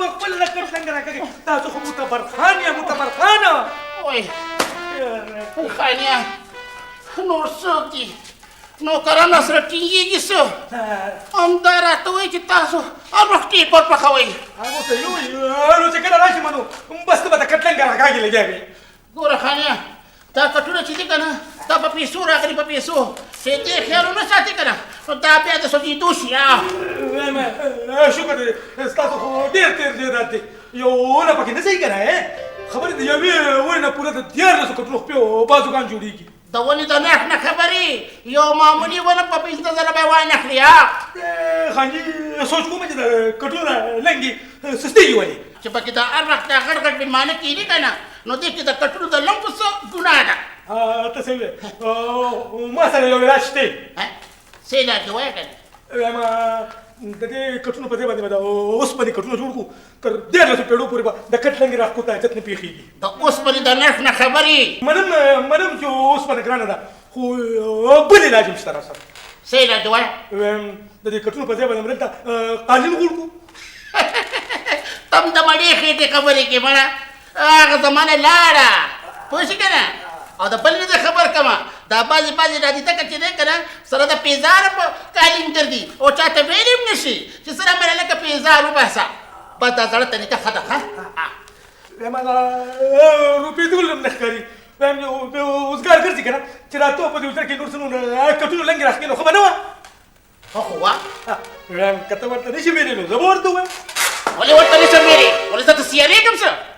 خپل لکټ څنګه راکړي تاسو خو متبرخان یا متبرخانه وای خانیا نور څوک دي نوکران سره ټینګېږي څه همدا راته وایي چې تاسو روټۍ پر پخوئ هغه ته یو نو چې کله راشي منو بس ته به د کټ لنګه راکاږي لګیږي ګوره خانیا دا کټونه چې دي که نه دا په پیسو راغلي په پیسو چې دې خیال ونه ساتي که نه نو دا بیا د سوځېدو شي شکر دی ستاسو خو ډېر تېر جیدات دی یو ونه پکې نه صحیح که نه خبرې د یوې ونې نه پوره د 1400 کټونو خپې او بازوګان جوړېږي د ونې د نرخ نه خبرې یو معمولي ونه په 15 زره به یې وانخلي خانجي سوچ کوم چې د کټونه لنګې سستېږي ولې چې پکې د هر وخت دا غټ غټ مېلمانه کېدي که نه نو دې کې د کټونو د لنګو څه ګناه ده ته صحیح وې ما سره یو علاج شته څه علاج دی وایه که نه وایم د دې کټونو په ځای باندې به د اوسپنې کټونه جوړ کړو تر 1400 پیړو پورې به د کټ لنګې راښکوته حاجت نه پېښېږي د اوسپنې د نرخ نه خبرې منم چې اوسپنه ګرانه ده خو بل علاج هم شته راسره څه علاج دی وایه وایم د دې کټونو په ځای باندې دلته قالین غوړ کړو تم د مړې خېټې خبرې کې مړه هغه زمانه لاړه پوه شي که نه او د بل نه د خبر کمه دا بعضې راځي ځکه چې دی که نه سره د پیزار په قالین ګرځي او چاته ویلې هم نه شي چې سره مې لکه پیزار وباسه بس دا زړه طریقه ښه ده ښه وایم هغه روپېدل هم نه ښکاري وایم اوزګار ګرځي که نه چې راته په دې وچر کې نور څه نو کټونو لنګې راښکې نو ښه به نه وه ښه خو وه وایم که ته ورته نه شي ویلې نو زه به ورته ووایم ولې ورته نه شم ویلې ولې زه ته سیالېږم څه